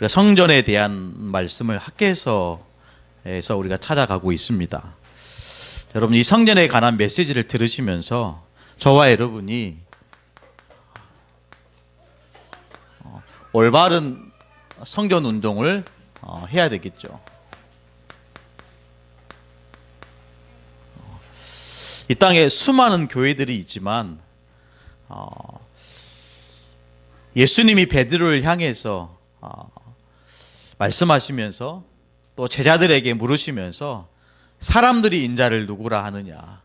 우리가 성전에 대한 말씀을 학개서에서 우리가 찾아가고 있습니다. 여러분, 이 성전에 관한 메시지를 들으시면서 저와 여러분이 올바른 성전 운동을 해야 되겠죠. 이 땅에 수많은 교회들이 있지만 예수님이 베드로를 향해서 말씀하시면서 또 제자들에게 물으시면서 사람들이 인자를 누구라 하느냐,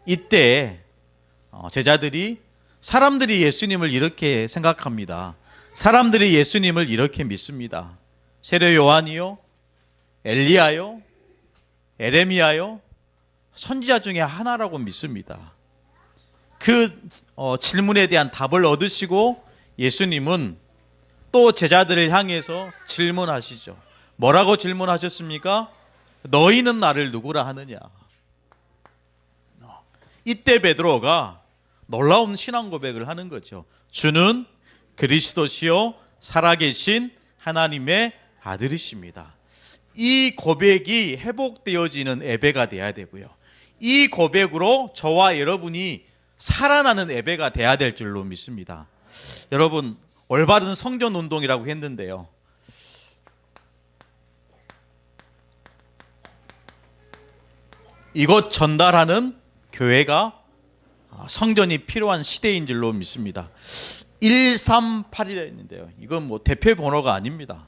이때 제자들이 사람들이 예수님을 이렇게 생각합니다. 사람들이 예수님을 이렇게 믿습니다. 세례 요한이요, 엘리야요, 에레미야요, 선지자 중에 하나라고 믿습니다. 그 질문에 대한 답을 얻으시고 예수님은 또 제자들을 향해서 질문하시죠. 뭐라고 질문하셨습니까? 너희는 나를 누구라 하느냐. 이때 베드로가 놀라운 신앙 고백을 하는 거죠. 주는 그리스도시요 살아계신 하나님의 아들이십니다. 이 고백이 회복되어지는 예배가 돼야 되고요, 이 고백으로 저와 여러분이 살아나는 예배가 돼야 될 줄로 믿습니다. 여러분, 올바른 성전 운동이라고 했는데요, 이것 전달하는 교회가 성전이 필요한 시대인 줄로 믿습니다. 138이라 했는데요, 이건 뭐 대표 번호가 아닙니다.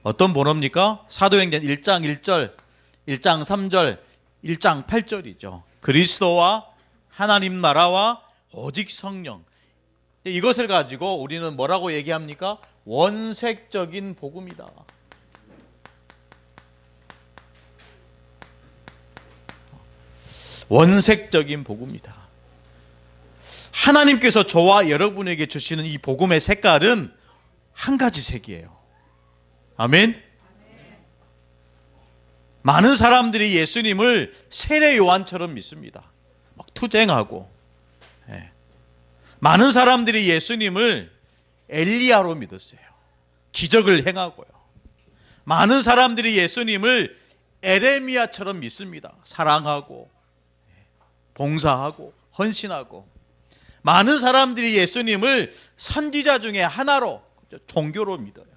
어떤 번호입니까? 사도행전 1장 1절, 1장 3절, 1장 8절이죠. 그리스도와 하나님 나라와 오직 성령. 이것을 가지고 우리는 뭐라고 얘기합니까? 원색적인 복음이다. 원색적인 복음이다. 하나님께서 저와 여러분에게 주시는 이 복음의 색깔은 한 가지 색이에요. 아멘. 많은 사람들이 예수님을 세례 요한처럼 믿습니다. 막 투쟁하고. 많은 사람들이 예수님을 엘리야로 믿었어요. 기적을 행하고요. 많은 사람들이 예수님을 에레미야처럼 믿습니다. 사랑하고 봉사하고 헌신하고. 많은 사람들이 예수님을 선지자 중에 하나로, 종교로 믿어요.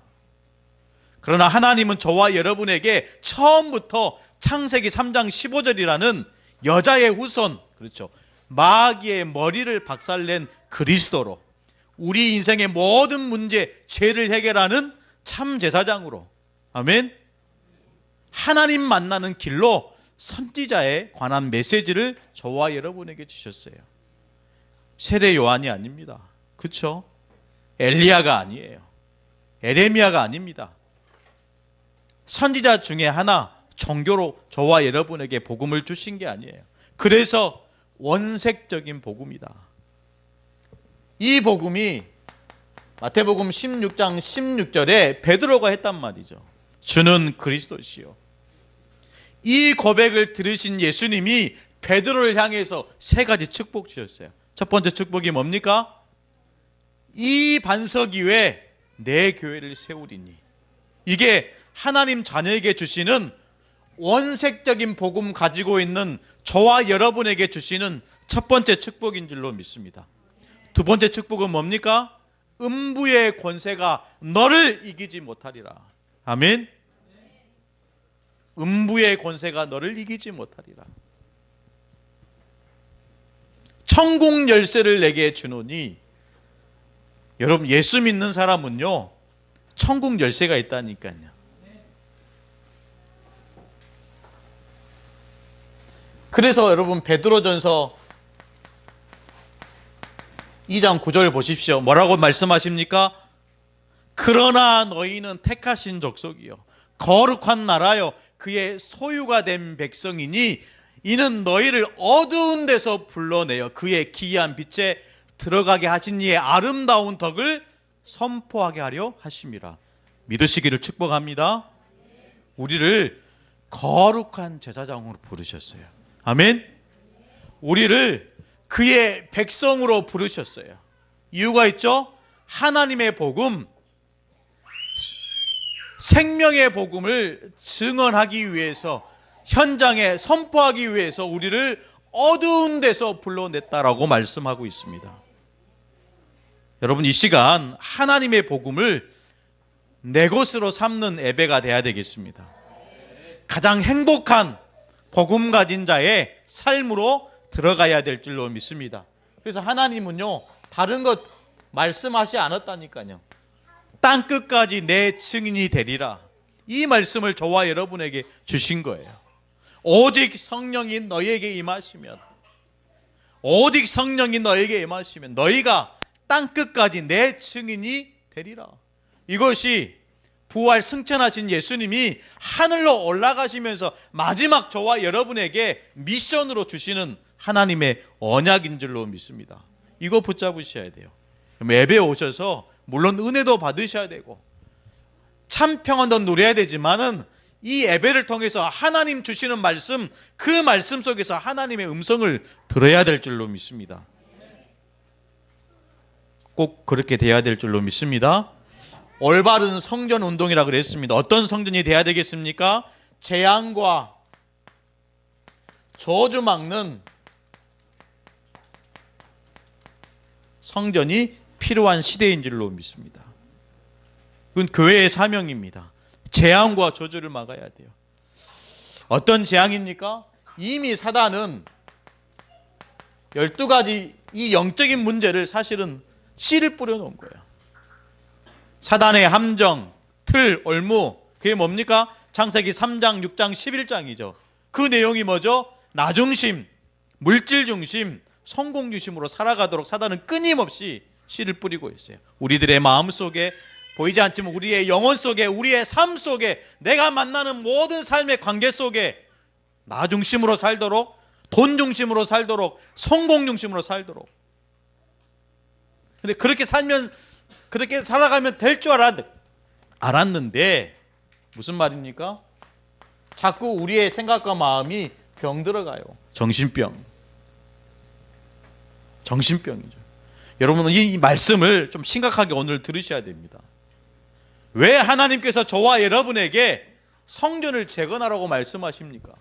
그러나 하나님은 저와 여러분에게 처음부터 창세기 3장 15절이라는 여자의 후손, 그렇죠, 마귀의 머리를 박살낸 그리스도로, 우리 인생의 모든 문제, 죄를 해결하는 참 제사장으로, 아멘, 하나님 만나는 길로 선지자에 관한 메시지를 저와 여러분에게 주셨어요. 세례 요한이 아닙니다. 그렇죠? 엘리야가 아니에요. 에레미야가 아닙니다. 선지자 중에 하나, 종교로 저와 여러분에게 복음을 주신 게 아니에요. 그래서 원색적인 복음이다. 이 복음이 마태복음 16장 16절에 베드로가 했단 말이죠. 주는 그리스도시요. 이 고백을 들으신 예수님이 베드로를 향해서 세 가지 축복 주셨어요. 첫 번째 축복이 뭡니까? 이 반석 위에 내 교회를 세우리니. 이게 하나님 자녀에게 주시는 원색적인 복음 가지고 있는 저와 여러분에게 주시는 첫 번째 축복인 줄로 믿습니다. 두 번째 축복은 뭡니까? 음부의 권세가 너를 이기지 못하리라. 아멘. 음부의 권세가 너를 이기지 못하리라. 천국 열쇠를 내게 주노니. 여러분, 예수 믿는 사람은요, 천국 열쇠가 있다니까요. 그래서 여러분, 베드로전서 2장 9절 보십시오. 뭐라고 말씀하십니까? 그러나 너희는 택하신 족속이요 거룩한 나라요 그의 소유가 된 백성이니 이는 너희를 어두운 데서 불러내어 그의 기이한 빛에 들어가게 하신 이의 아름다운 덕을 선포하게 하려 하심이라. 믿으시기를 축복합니다. 우리를 거룩한 제사장으로 부르셨어요. 아멘. 우리를 그의 백성으로 부르셨어요. 이유가 있죠. 하나님의 복음, 생명의 복음을 증언하기 위해서, 현장에 선포하기 위해서 우리를 어두운 데서 불러냈다라고 말씀하고 있습니다. 여러분, 이 시간 하나님의 복음을 내 것으로 삼는 예배가 돼야 되겠습니다. 가장 행복한 복음 가진 자의 삶으로 들어가야 될 줄로 믿습니다. 그래서 하나님은요, 다른 것 말씀하지 않았다니까요. 땅 끝까지 내 증인이 되리라, 이 말씀을 저와 여러분에게 주신 거예요. 오직 성령이 너희에게 임하시면, 오직 성령이 너희에게 임하시면 너희가 땅 끝까지 내 증인이 되리라. 이것이 부활 승천하신 예수님이 하늘로 올라가시면서 마지막 저와 여러분에게 미션으로 주시는 하나님의 언약인 줄로 믿습니다. 이거 붙잡으셔야 돼요. 예배에 오셔서 물론 은혜도 받으셔야 되고 참 평안도 누려야 되지만은 이 예배를 통해서 하나님 주시는 말씀, 그 말씀 속에서 하나님의 음성을 들어야 될 줄로 믿습니다. 꼭 그렇게 돼야 될 줄로 믿습니다. 올바른 성전 운동이라 그랬습니다. 어떤 성전이 돼야 되겠습니까? 재앙과 저주 막는 성전이 필요한 시대인 줄로 믿습니다. 그건 교회의 사명입니다. 재앙과 저주를 막아야 돼요. 어떤 재앙입니까? 이미 사단은 12가지 이 영적인 문제를 사실은 씨를 뿌려놓은 거예요. 사단의 함정, 틀, 올무, 그게 뭡니까? 창세기 3장, 6장, 11장이죠. 그 내용이 뭐죠? 나 중심, 물질 중심, 성공 중심으로 살아가도록 사단은 끊임없이 씨를 뿌리고 있어요. 우리들의 마음 속에, 보이지 않지만 우리의 영혼 속에, 우리의 삶 속에, 내가 만나는 모든 삶의 관계 속에 나 중심으로 살도록, 돈 중심으로 살도록, 성공 중심으로 살도록. 근데 그렇게 살아가면 될 줄 알았는데 무슨 말입니까? 자꾸 우리의 생각과 마음이 병들어가요. 정신병이죠. 여러분은 이 말씀을 좀 심각하게 오늘 들으셔야 됩니다. 왜 하나님께서 저와 여러분에게 성전을 재건하라고 말씀하십니까?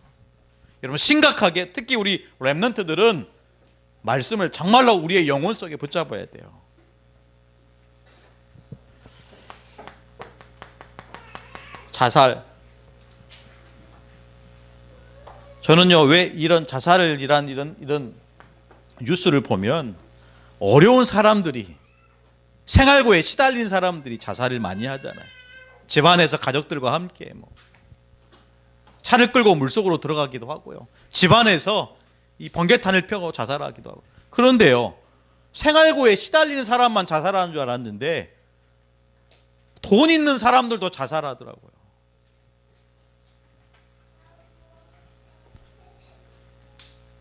여러분, 심각하게, 특히 우리 렘넌트들은 말씀을 정말로 우리의 영혼 속에 붙잡아야 돼요. 자살. 저는요, 왜 이런 자살이란 이런 뉴스를 보면 어려운 사람들이, 생활고에 시달린 사람들이 자살을 많이 하잖아요. 집안에서 가족들과 함께 차를 끌고 물속으로 들어가기도 하고요. 집안에서 이 번개탄을 펴고 자살하기도 하고. 그런데요, 생활고에 시달리는 사람만 자살하는 줄 알았는데 돈 있는 사람들도 자살하더라고요.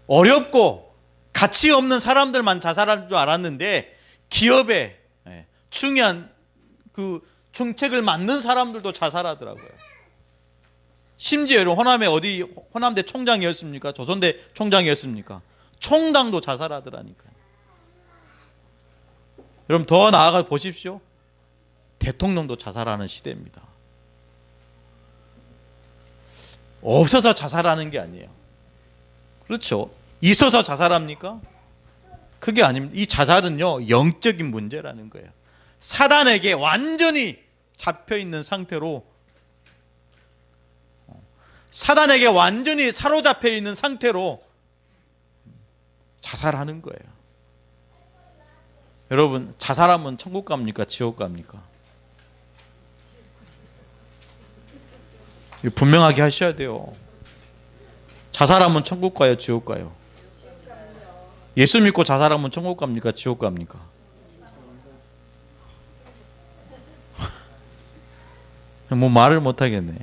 어렵고 가치 없는 사람들만 자살하는 줄 알았는데 기업에 중요한 그 중책을 맡는 사람들도 자살하더라고요. 심지어 호남대 총장이었습니까? 조선대 총장이었습니까? 총장도 자살하더라니까요. 여러분, 더 나아가 보십시오. 대통령도 자살하는 시대입니다. 없어서 자살하는 게 아니에요. 그렇죠? 있어서 자살합니까? 그게 아닙니다. 이 자살은요, 영적인 문제라는 거예요. 사단에게 완전히 잡혀있는 상태로, 사단에게 완전히 사로잡혀 있는 상태로 자살하는 거예요. 여러분, 자살하면 천국 갑니까? 지옥 갑니까? 분명하게 하셔야 돼요. 자살하면 천국 가요? 지옥 가요? 예수 믿고 자살하면 천국 갑니까? 지옥 갑니까? 뭐 말을 못 하겠네.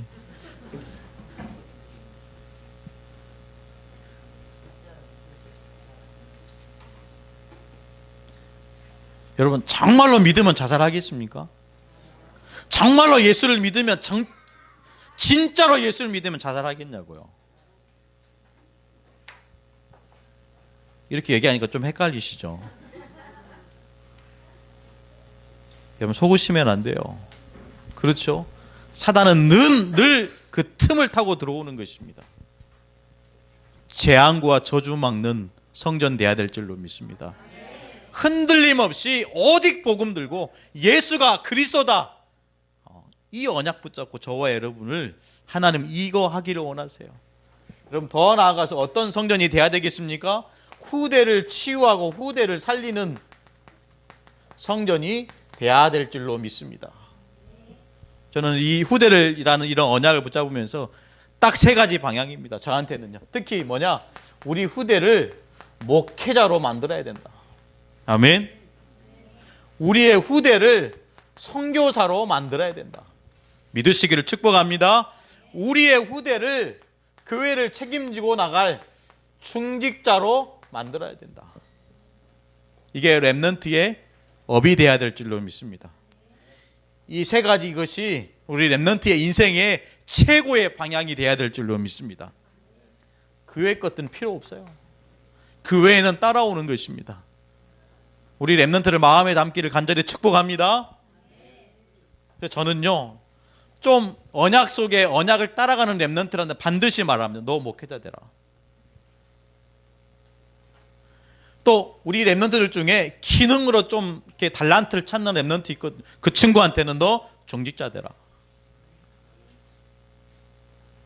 여러분, 정말로 믿으면 자살하겠습니까? 정말로 예수를 믿으면, 진짜로 예수를 믿으면 자살하겠냐고요? 이렇게 얘기하니까 좀 헷갈리시죠? 여러분, 속으시면 안 돼요. 그렇죠? 사단은 늘 그 틈을 타고 들어오는 것입니다. 재앙과 저주 막는 성전 돼야 될 줄로 믿습니다. 흔들림 없이 오직 복음 들고 예수가 그리스도다, 이 언약 붙잡고 저와 여러분을 하나님 이거 하기를 원하세요. 여러분, 더 나아가서 어떤 성전이 돼야 되겠습니까? 후대를 치유하고 후대를 살리는 성전이 돼야 될 줄로 믿습니다. 저는 이 후대를이라는 이런 언약을 붙잡으면서 딱 세 가지 방향입니다. 저한테는요. 특히 뭐냐? 우리 후대를 목회자로 만들어야 된다. 아멘. 우리의 후대를 선교사로 만들어야 된다. 믿으시기를 축복합니다. 우리의 후대를 교회를 책임지고 나갈 중직자로 만들어야 된다. 이게 렘넌트의 업이 돼야 될 줄로 믿습니다. 이 세 가지, 이것이 우리 렘넌트의 인생의 최고의 방향이 돼야 될 줄로 믿습니다. 그 외의 것들은 필요 없어요. 그 외에는 따라오는 것입니다. 우리 렘넌트를 마음에 담기를 간절히 축복합니다. 저는요, 좀 언약 속에 언약을 따라가는 렘넌트라는데 반드시 말합니다. 너 목회자 되라. 또 우리 렘넌트들 중에 기능으로 좀 이렇게 달란트를 찾는 렘넌트 있거든. 그 친구한테는 너 중직자 되라.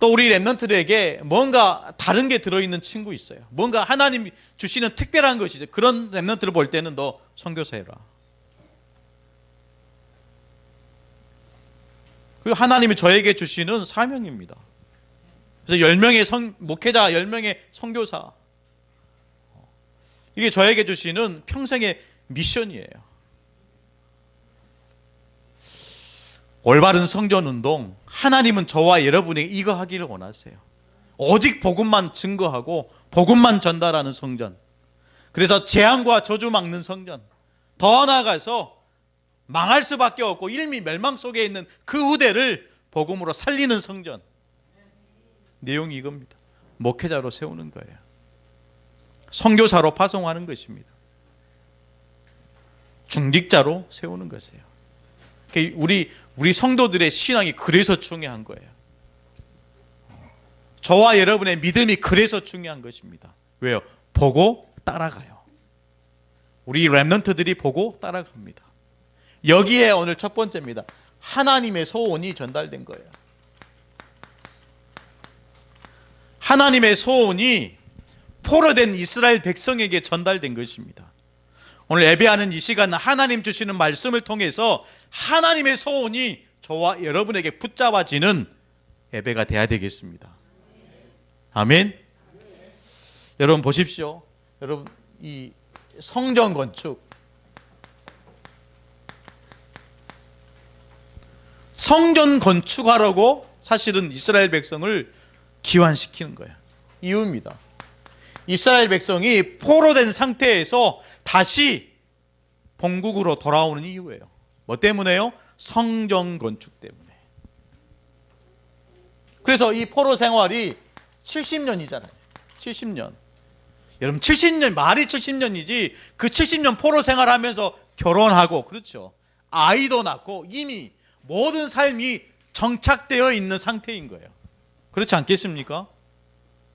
또 우리 렘넌트들에게 뭔가 다른 게 들어있는 친구 있어요. 뭔가 하나님이 주시는 특별한 것이 있어요. 그런 렘넌트를 볼 때는 너 선교사 해라. 그리고 하나님이 저에게 주시는 사명입니다. 그래서 10명의 목회자, 10명의 선교사, 이게 저에게 주시는 평생의 미션이에요. 올바른 성전운동, 하나님은 저와 여러분에게 이거 하기를 원하세요. 오직 복음만 증거하고 복음만 전달하는 성전. 그래서 재앙과 저주 막는 성전. 더 나아가서 망할 수밖에 없고 일미 멸망 속에 있는 그 후대를 복음으로 살리는 성전. 내용이 이겁니다. 목회자로 세우는 거예요. 선교사로 파송하는 것입니다. 중직자로 세우는 것이에요. 우리 성도들의 신앙이 그래서 중요한 거예요. 저와 여러분의 믿음이 그래서 중요한 것입니다. 왜요? 보고 따라가요. 우리 렘넌트들이 보고 따라갑니다. 여기에 오늘 첫 번째입니다. 하나님의 소원이 전달된 거예요. 하나님의 소원이 포로된 이스라엘 백성에게 전달된 것입니다. 오늘 예배하는 이 시간은 하나님 주시는 말씀을 통해서 하나님의 소원이 저와 여러분에게 붙잡아지는 예배가 돼야 되겠습니다. 아멘. 여러분 보십시오. 여러분, 이 성전 건축, 성전 건축하라고 사실은 이스라엘 백성을 기환시키는 거예요. 이유입니다. 이스라엘 백성이 포로된 상태에서 다시 본국으로 돌아오는 이유예요. 뭐 때문에요? 성전 건축 때문에. 그래서 이 포로 생활이 70년이잖아요. 70년. 여러분, 70년, 말이 70년이지 그 70년 포로 생활하면서 결혼하고, 그렇죠, 아이도 낳고 이미 모든 삶이 정착되어 있는 상태인 거예요. 그렇지 않겠습니까?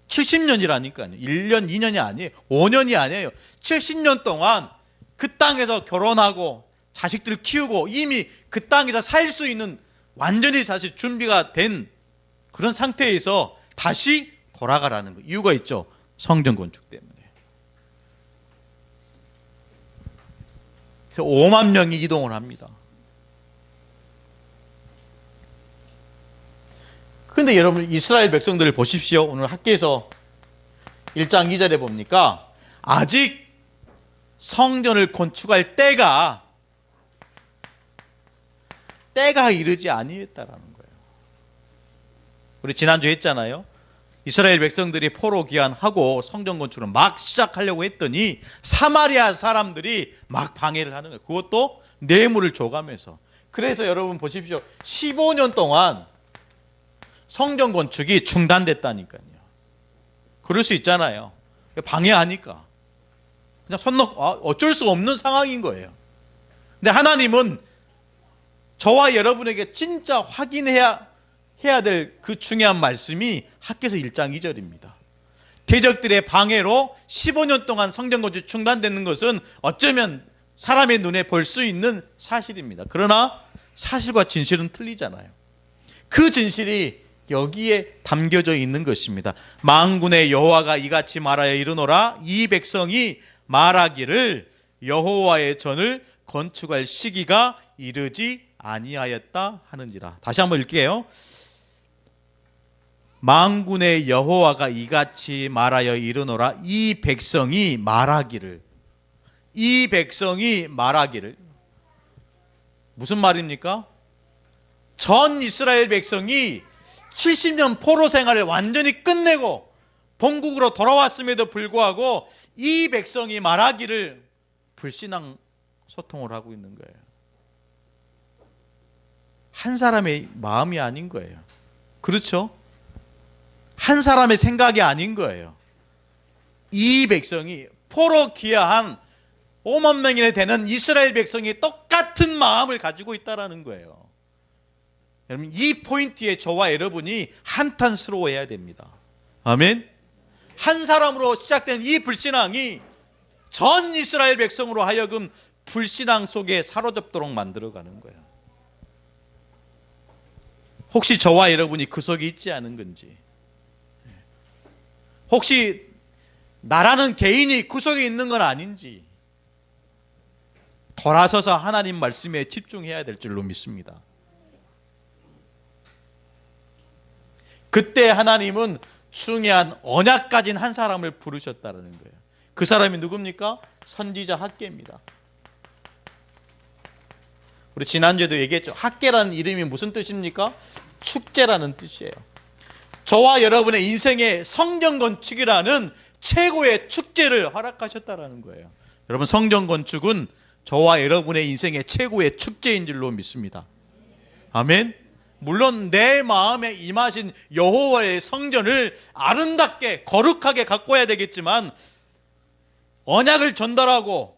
70년이라니까요. 1년, 2년이 아니에요. 5년이 아니에요. 70년 동안 그 땅에서 결혼하고 자식들 키우고 이미 그 땅에서 살 수 있는 완전히 사실 준비가 된 그런 상태에서 다시 돌아가라는 거. 이유가 있죠. 성전 건축 때문에. 그래서 5만 명이 이동을 합니다. 그런데 여러분, 이스라엘 백성들을 보십시오. 오늘 학교에서 1장 2절에 봅니까? 아직 성전을 건축할 때가 이르지 아니했다라는 거예요. 우리 지난주에 했잖아요. 이스라엘 백성들이 포로 귀환하고 성전 건축을 막 시작하려고 했더니 사마리아 사람들이 막 방해를 하는 거예요. 그것도 뇌물을 줘가면서. 그래서 여러분 보십시오. 15년 동안 성전 건축이 중단됐다니까요. 그럴 수 있잖아요. 방해하니까. 그냥 어쩔 수 없는 상황인 거예요. 근데 하나님은 저와 여러분에게 진짜 확인해야 될 그 중요한 말씀이 학개서 1장 2절입니다. 대적들의 방해로 15년 동안 성전 건축이 중단되는 것은 어쩌면 사람의 눈에 볼 수 있는 사실입니다. 그러나 사실과 진실은 틀리잖아요. 그 진실이 여기에 담겨져 있는 것입니다. 만군의 여호와가 이같이 말하여 이르노라. 이 백성이 말하기를 여호와의 전을 건축할 시기가 이르지 아니하였다 하는지라. 다시 한번 읽게요. 만군의 여호와가 이같이 말하여 이르노라. 이 백성이 말하기를. 이 백성이 말하기를. 무슨 말입니까? 전 이스라엘 백성이 70년 포로 생활을 완전히 끝내고 본국으로 돌아왔음에도 불구하고 이 백성이 말하기를 불신앙 소통을 하고 있는 거예요. 한 사람의 마음이 아닌 거예요. 그렇죠? 한 사람의 생각이 아닌 거예요. 이 백성이 포로 귀화한 5만 명이나 되는 이스라엘 백성이 똑같은 마음을 가지고 있다는 거예요. 여러분, 이 포인트에 저와 여러분이 한탄스러워해야 됩니다. 아멘. 한 사람으로 시작된 이 불신앙이 전 이스라엘 백성으로 하여금 불신앙 속에 사로잡도록 만들어가는 거예요. 혹시 저와 여러분이 그 속에 있지 않은 건지, 혹시 나라는 개인이 그 속에 있는 건 아닌지 돌아서서 하나님 말씀에 집중해야 될 줄로 믿습니다. 그때 하나님은 중요한 언약 가진 한 사람을 부르셨다는 거예요. 그 사람이 누굽니까? 선지자 학개입니다. 우리 지난주에도 얘기했죠. 학개라는 이름이 무슨 뜻입니까? 축제라는 뜻이에요. 저와 여러분의 인생의 성전 건축이라는 최고의 축제를 허락하셨다는 거예요. 여러분, 성전 건축은 저와 여러분의 인생의 최고의 축제인 줄로 믿습니다. 아멘. 물론 내 마음에 임하신 여호와의 성전을 아름답게 거룩하게 가꿔야 되겠지만, 언약을 전달하고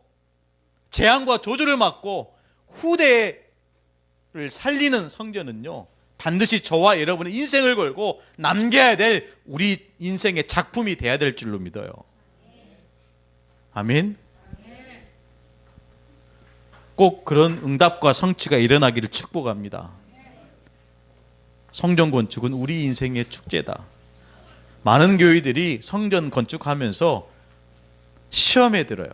재앙과 저주를 막고 후대를 살리는 성전은요, 반드시 저와 여러분의 인생을 걸고 남겨야 될 우리 인생의 작품이 돼야 될 줄로 믿어요. 아멘. 꼭 그런 응답과 성취가 일어나기를 축복합니다. 성전 건축은 우리 인생의 축제다. 많은 교회들이 성전 건축하면서 시험에 들어요.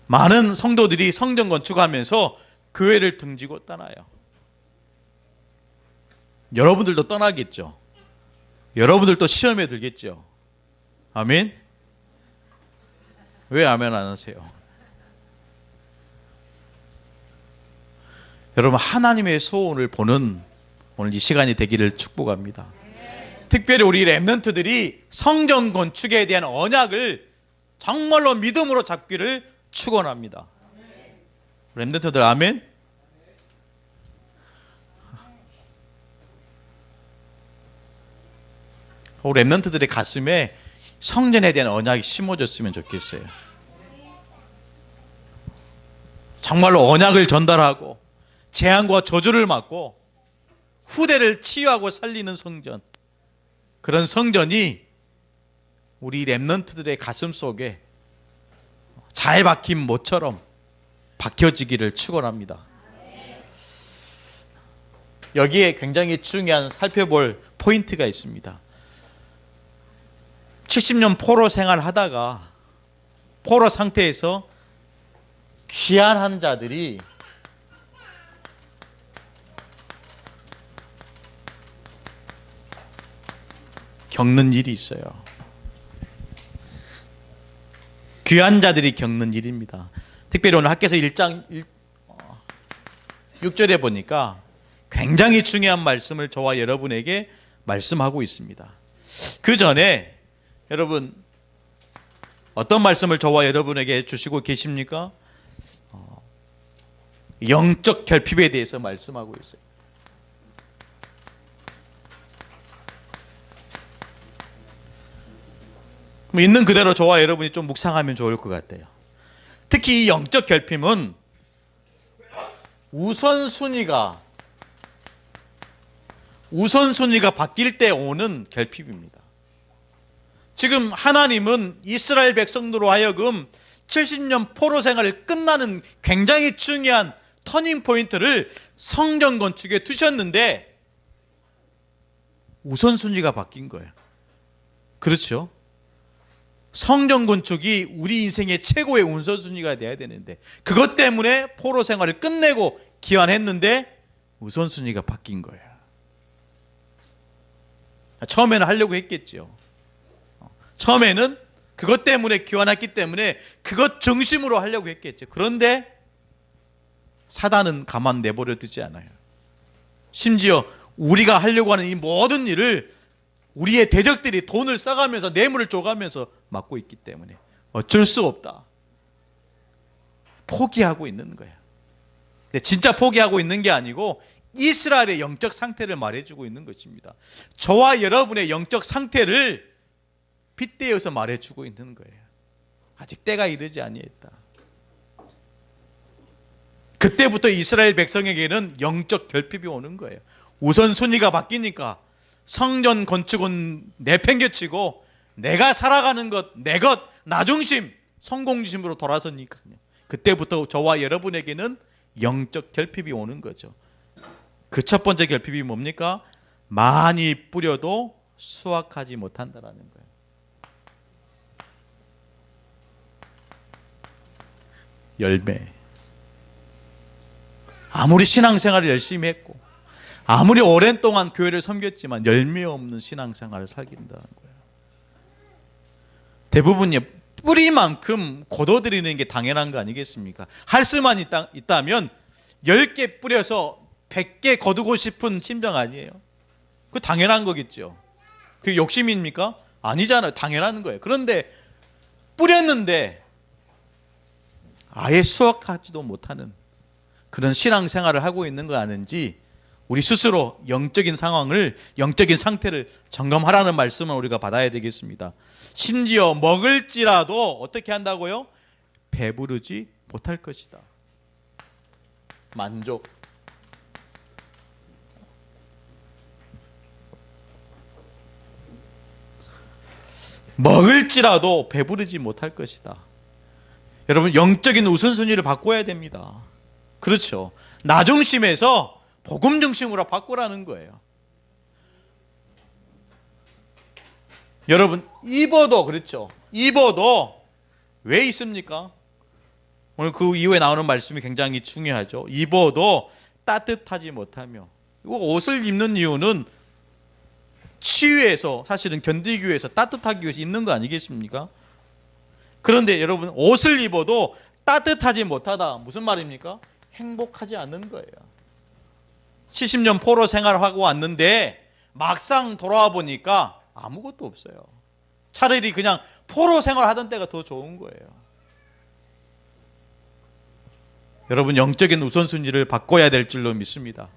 많은 성도들이 성전 건축하면서 교회를 등지고 떠나요. 여러분들도 떠나겠죠. 여러분들도 시험에 들겠죠. 아멘. 왜 아멘 안 하세요? 여러분, 하나님의 소원을 보는 오늘 이 시간이 되기를 축복합니다. 특별히 우리 렘넌트들이 성전 건축에 대한 언약을 정말로 믿음으로 잡기를 축원합니다. 렘넌트들 아멘. 우리 렘넌트들의 가슴에 성전에 대한 언약이 심어졌으면 좋겠어요. 정말로 언약을 전달하고 재앙과 저주를 막고 후대를 치유하고 살리는 성전, 그런 성전이 우리 렘넌트들의 가슴 속에 잘 박힌 모처럼 박혀지기를 축원합니다. 여기에 굉장히 중요한 살펴볼 포인트가 있습니다. 70년 포로 생활하다가 포로 상태에서 귀환한 자들이 겪는 일이 있어요. 귀한 자들이 겪는 일입니다. 특별히 오늘 학개서 1장 6절에 보니까 굉장히 중요한 말씀을 저와 여러분에게 말씀하고 있습니다. 그 전에 여러분, 어떤 말씀을 저와 여러분에게 주시고 계십니까? 영적 결핍에 대해서 말씀하고 있어요. 있는 그대로 저와 여러분이 좀 묵상하면 좋을 것 같아요. 특히 이 영적 결핍은 우선순위가 바뀔 때 오는 결핍입니다. 지금 하나님은 이스라엘 백성들로 하여금 70년 포로 생활을 끝나는 굉장히 중요한 터닝 포인트를 성전 건축에 두셨는데 우선순위가 바뀐 거예요. 그렇죠? 성전 건축이 우리 인생의 최고의 우선순위가 돼야 되는데 그것 때문에 포로 생활을 끝내고 귀환했는데 우선순위가 바뀐 거예요. 처음에는 하려고 했겠죠. 처음에는 그것 때문에 귀환했기 때문에 그것 중심으로 하려고 했겠죠. 그런데 사단은 가만 내버려 두지 않아요. 심지어 우리가 하려고 하는 이 모든 일을 우리의 대적들이 돈을 써가면서 뇌물을 줘가면서 막고 있기 때문에 어쩔 수 없다. 포기하고 있는 거예요. 근데 진짜 포기하고 있는 게 아니고 이스라엘의 영적 상태를 말해주고 있는 것입니다. 저와 여러분의 영적 상태를 빗대어서 말해주고 있는 거예요. 아직 때가 이르지 아니했다. 그때부터 이스라엘 백성에게는 영적 결핍이 오는 거예요. 우선순위가 바뀌니까 성전 건축은 내팽개치고 내가 살아가는 것, 내 것, 나 중심, 성공 중심으로 돌아서니까요. 그때부터 저와 여러분에게는 영적 결핍이 오는 거죠. 그 첫 번째 결핍이 뭡니까? 많이 뿌려도 수확하지 못한다라는 거예요. 열매. 아무리 신앙생활을 열심히 했고 아무리 오랜 동안 교회를 섬겼지만 열매 없는 신앙생활을 살긴다는 거예요. 대부분이 뿌리만큼 거둬들이는 게 당연한 거 아니겠습니까? 할 수만 있다면 10개 뿌려서 100개 거두고 싶은 심정 아니에요? 그거 당연한 거겠죠. 그게 욕심입니까? 아니잖아요. 당연한 거예요. 그런데 뿌렸는데 아예 수확하지도 못하는 그런 신앙생활을 하고 있는 거 아닌지 우리 스스로 영적인 상황을, 영적인 상태를 점검하라는 말씀을 우리가 받아야 되겠습니다. 심지어 먹을지라도 어떻게 한다고요? 배부르지 못할 것이다. 만족. 먹을지라도 배부르지 못할 것이다. 여러분, 영적인 우선순위를 바꿔야 됩니다. 그렇죠. 나 중심에서 복음 중심으로 바꾸라는 거예요. 여러분, 입어도 그렇죠. 입어도 왜 있습니까? 오늘 그 이후에 나오는 말씀이 굉장히 중요하죠. 입어도 따뜻하지 못하며. 옷을 입는 이유는 치유해서, 사실은 견디기 위해서, 따뜻하기 위해서 입는 거 아니겠습니까? 그런데 여러분, 옷을 입어도 따뜻하지 못하다. 무슨 말입니까? 행복하지 않는 거예요. 70년 포로 생활하고 왔는데 막상 돌아와 보니까 아무것도 없어요. 차라리 그냥 포로 생활하던 때가 더 좋은 거예요. 여러분, 영적인 우선순위를 바꿔야 될 줄로 믿습니다.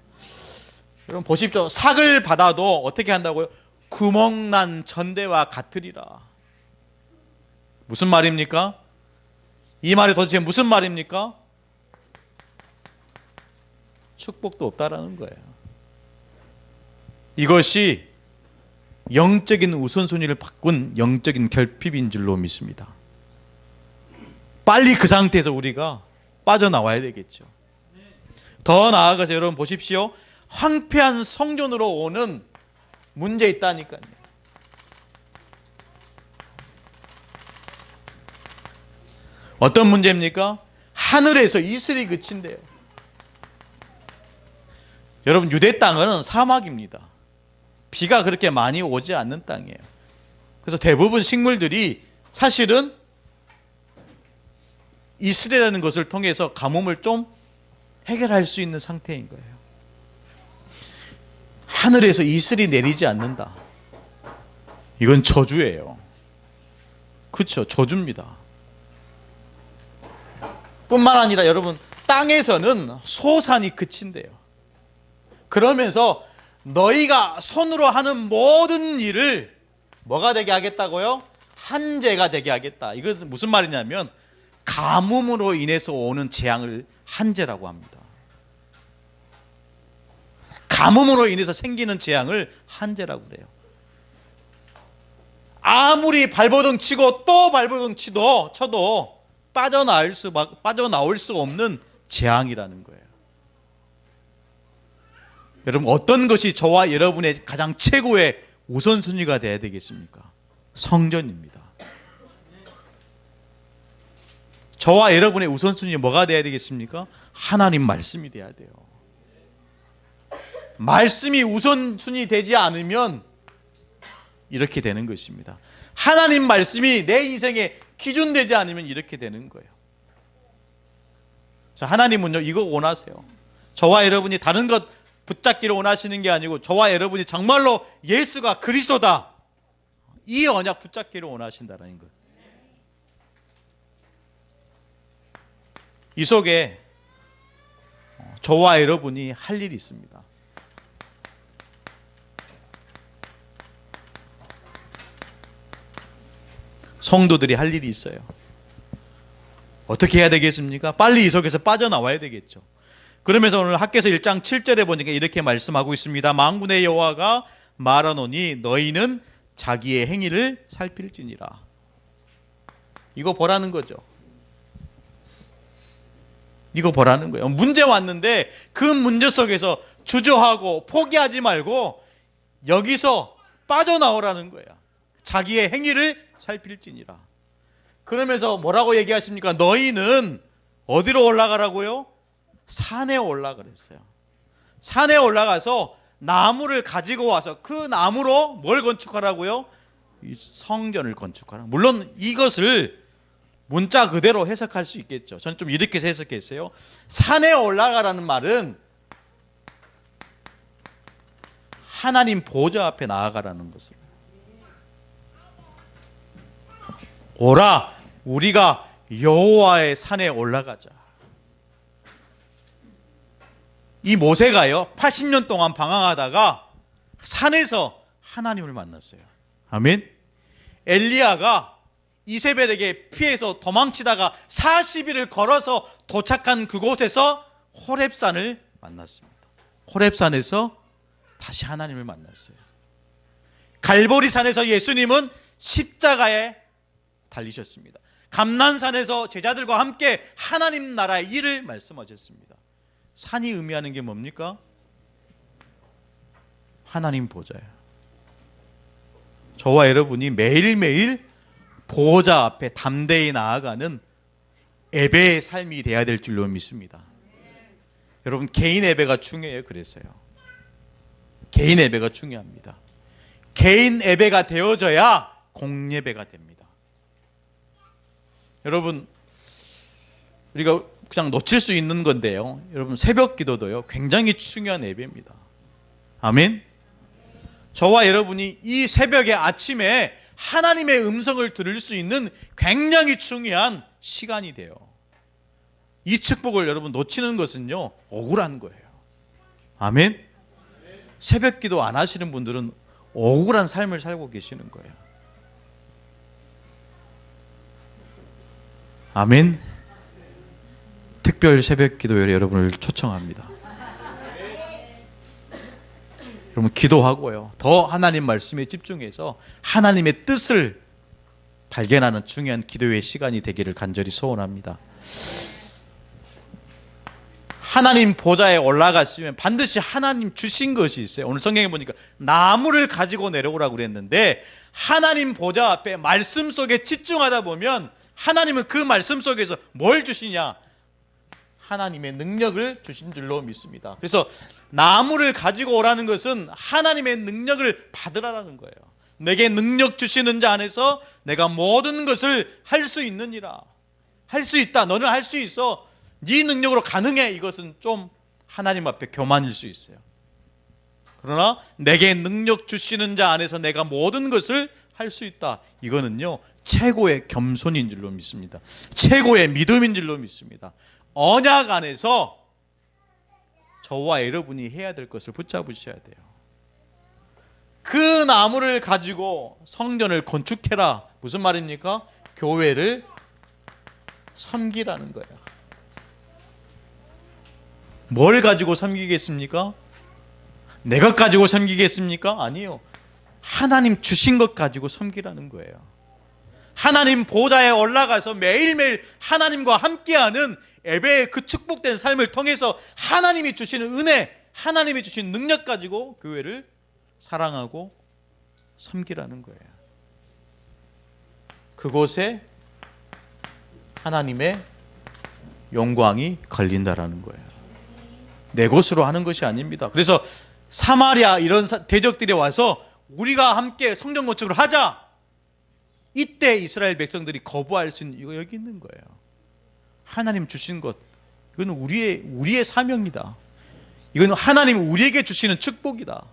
여러분 보십시오. 삭을 받아도 어떻게 한다고요? 구멍난 전대와 같으리라. 무슨 말입니까? 이 말이 도대체 무슨 말입니까? 축복도 없다라는 거예요. 이것이 영적인 우선순위를 바꾼 영적인 결핍인 줄로 믿습니다. 빨리 그 상태에서 우리가 빠져나와야 되겠죠. 더 나아가서 여러분 보십시오. 황폐한 성전으로 오는 문제 있다니까요. 어떤 문제입니까? 하늘에서 이슬이 그친대요. 여러분, 유대 땅은 사막입니다. 비가 그렇게 많이 오지 않는 땅이에요. 그래서 대부분 식물들이 사실은 이슬이라는 것을 통해서 가뭄을 좀 해결할 수 있는 상태인 거예요. 하늘에서 이슬이 내리지 않는다. 이건 저주예요. 그렇죠. 저주입니다. 뿐만 아니라 여러분, 땅에서는 소산이 그친대요. 그러면서 너희가 손으로 하는 모든 일을 뭐가 되게 하겠다고요? 한재가 되게 하겠다. 이것은 무슨 말이냐면 가뭄으로 인해서 오는 재앙을 한재라고 합니다. 가뭄으로 인해서 생기는 재앙을 한재라고 그래요. 아무리 발버둥 치고 또 발버둥 쳐도 빠져나올 수 없는 재앙이라는 거예요. 여러분, 어떤 것이 저와 여러분의 가장 최고의 우선순위가 되어야 되겠습니까? 성전입니다. 저와 여러분의 우선순위 뭐가 되어야 되겠습니까? 하나님 말씀이 되어야 돼요. 말씀이 우선순위 되지 않으면 이렇게 되는 것입니다. 하나님 말씀이 내 인생의 기준 되지 않으면 이렇게 되는 거예요. 자, 하나님은요, 이거 원하세요. 저와 여러분이 다른 것 붙잡기를 원하시는 게 아니고 저와 여러분이 정말로 예수가 그리스도다, 이 언약 붙잡기를 원하신다는 거예요. 이 속에 저와 여러분이 할 일이 있습니다. 성도들이 할 일이 있어요. 어떻게 해야 되겠습니까? 빨리 이 속에서 빠져나와야 되겠죠. 그러면서 오늘 학개서 1장 7절에 보니까 이렇게 말씀하고 있습니다. 만군의 여호와가 말하노니 너희는 자기의 행위를 살필지니라. 이거 보라는 거죠. 이거 보라는 거예요. 문제 왔는데 그 문제 속에서 주저하고 포기하지 말고 여기서 빠져나오라는 거예요. 자기의 행위를 살필지니라. 그러면서 뭐라고 얘기하십니까? 너희는 어디로 올라가라고요? 산에 올라가랬어요. 산에 올라가서 나무를 가지고 와서 그 나무로 뭘 건축하라고요? 성전을 건축하라. 물론 이것을 문자 그대로 해석할 수 있겠죠. 저는 좀 이렇게 해석했어요. 산에 올라가라는 말은 하나님 보좌 앞에 나아가라는 것을. 오라, 우리가 여호와의 산에 올라가자. 이 모세가요, 80년 동안 방황하다가 산에서 하나님을 만났어요. 아멘. 엘리야가 이세벨에게 피해서 도망치다가 40일을 걸어서 도착한 그곳에서 호렙산을 만났습니다. 호렙산에서 다시 하나님을 만났어요. 갈보리산에서 예수님은 십자가에 달리셨습니다. 감난산에서 제자들과 함께 하나님 나라의 일을 말씀하셨습니다. 산이 의미하는 게 뭡니까? 하나님 보좌예요. 저와 여러분이 매일매일 보좌 앞에 담대히 나아가는 예배의 삶이 되어야 될 줄로 믿습니다. 여러분, 개인 예배가 중요해요. 그래서요, 개인 예배가 중요합니다. 개인 예배가 되어져야 공예배가 됩니다. 여러분, 우리가 그냥 놓칠 수 있는 건데요, 여러분, 새벽 기도도요 굉장히 중요한 예배입니다. 아멘. 저와 여러분이 이 새벽에 아침에 하나님의 음성을 들을 수 있는 굉장히 중요한 시간이 돼요. 이 축복을 여러분 놓치는 것은요 억울한 거예요. 아멘. 새벽 기도 안 하시는 분들은 억울한 삶을 살고 계시는 거예요. 아멘. 특별 새벽 기도에 여러분을 초청합니다. 여러분, 기도하고요, 더 하나님 말씀에 집중해서 하나님의 뜻을 발견하는 중요한 기도의 시간이 되기를 간절히 소원합니다. 하나님 보좌에 올라갔으면 반드시 하나님 주신 것이 있어요. 오늘 성경에 보니까 나무를 가지고 내려오라고 그랬는데, 하나님 보좌 앞에 말씀 속에 집중하다 보면 하나님은 그 말씀 속에서 뭘 주시냐? 하나님의 능력을 주신 줄로 믿습니다. 그래서 나무를 가지고 오라는 것은 하나님의 능력을 받으라는 거예요. 내게 능력 주시는 자 안에서 내가 모든 것을 할 수 있느니라. 할 수 있다. 너는 할 수 있어. 네 능력으로 가능해. 이것은 좀 하나님 앞에 교만일 수 있어요. 그러나 내게 능력 주시는 자 안에서 내가 모든 것을 할 수 있다. 이거는요 최고의 겸손인 줄로 믿습니다. 최고의 믿음인 줄로 믿습니다. 언약 안에서 저와 여러분이 해야 될 것을 붙잡으셔야 돼요. 그 나무를 가지고 성전을 건축해라. 무슨 말입니까? 교회를 섬기라는 거예요. 뭘 가지고 섬기겠습니까? 내 것 가지고 섬기겠습니까? 아니요. 하나님 주신 것 가지고 섬기라는 거예요. 하나님 보좌에 올라가서 매일매일 하나님과 함께하는 예배의 그 축복된 삶을 통해서 하나님이 주시는 은혜, 하나님이 주신 능력 가지고 교회를 사랑하고 섬기라는 거예요. 그곳에 하나님의 영광이 걸린다라는 거예요. 내 것으로 하는 것이 아닙니다. 그래서 사마리아 이런 대적들이 와서 우리가 함께 성전 건축을 하자, 이때 이스라엘 백성들이 거부할 수 있는 이거 여기 있는 거예요. 하나님 주신 것, 이건 우리의 사명이다. 이건 하나님 우리에게 주시는 축복이다.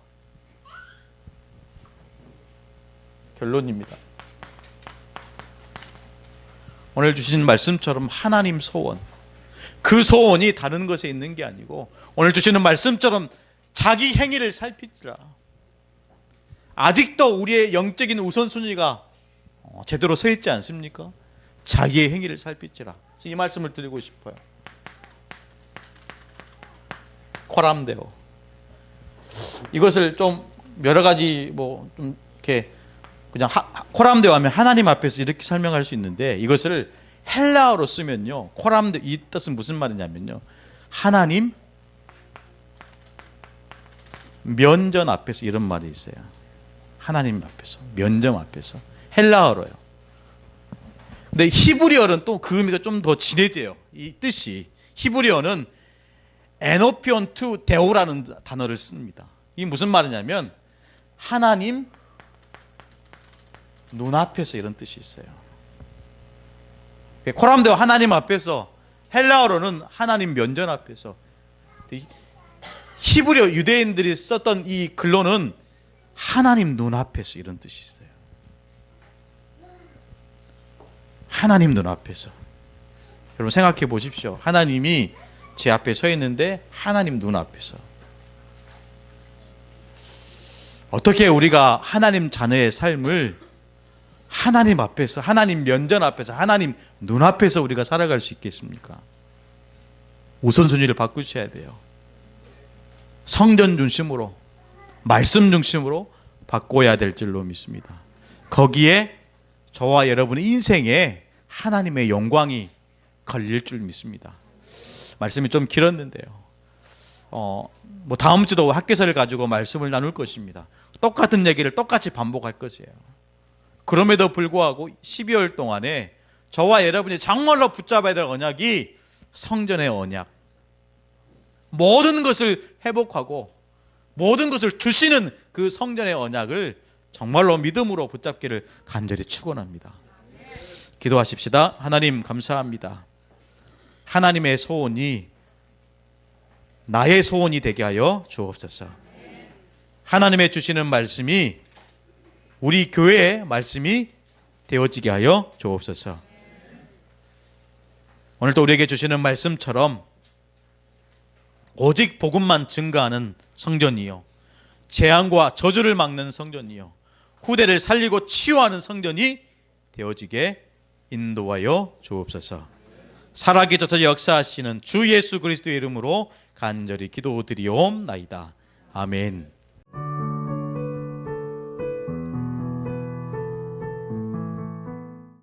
결론입니다. 오늘 주신 말씀처럼 하나님 소원, 그 소원이 다른 것에 있는 게 아니고 오늘 주시는 말씀처럼 자기 행위를 살피지라. 아직도 우리의 영적인 우선순위가 제대로 서 있지 않습니까? 자기의 행위를 살피지라. 이 말씀을 드리고 싶어요. 코람데오, 이것을 좀 여러 가지 좀 이렇게 그냥 코람데오 하면 하나님 앞에서 이렇게 설명할 수 있는데, 이것을 헬라어로 쓰면요, 코람데오 이 뜻은 무슨 말이냐면요, 하나님 면전 앞에서, 이런 말이 있어요. 하나님 앞에서, 면전 앞에서, 헬라어로요. 근데 히브리어는 또 그 의미가 좀 더 진해져요. 이 뜻이, 히브리어는 에노피온 투 데오라는 단어를 씁니다. 이게 무슨 말이냐면 하나님 눈앞에서, 이런 뜻이 있어요. 코람데오 하나님 앞에서, 헬라어로는 하나님 면전 앞에서. 히브리어 유대인들이 썼던 이 글로는 하나님 눈앞에서, 이런 뜻이 있어요. 하나님 눈앞에서. 여러분 생각해 보십시오. 하나님이 제 앞에 서 있는데 하나님 눈앞에서. 어떻게 우리가 하나님 자녀의 삶을 하나님 앞에서, 하나님 면전 앞에서, 하나님 눈앞에서 우리가 살아갈 수 있겠습니까? 우선순위를 바꾸셔야 돼요. 성전 중심으로, 말씀 중심으로 바꿔야 될 줄로 믿습니다. 거기에 저와 여러분의 인생에 하나님의 영광이 걸릴 줄 믿습니다. 말씀이 좀 길었는데요, 다음 주도 학개설을 가지고 말씀을 나눌 것입니다. 똑같은 얘기를 똑같이 반복할 것이에요. 그럼에도 불구하고 12월 동안에 저와 여러분이 정말로 붙잡아야 될 언약이 성전의 언약, 모든 것을 회복하고 모든 것을 주시는 그 성전의 언약을 정말로 믿음으로 붙잡기를 간절히 축원합니다. 기도하십시다. 하나님 감사합니다. 하나님의 소원이 나의 소원이 되게 하여 주옵소서. 하나님의 주시는 말씀이 우리 교회의 말씀이 되어지게 하여 주옵소서. 오늘도 우리에게 주시는 말씀처럼 오직 복음만 증거하는 성전이요, 재앙과 저주를 막는 성전이요, 후대를 살리고 치유하는 성전이 되어지게 인도하여 주옵소서. 살아계셔서 역사하시는 주 예수 그리스도의 이름으로 간절히 기도드리옵나이다. 아멘.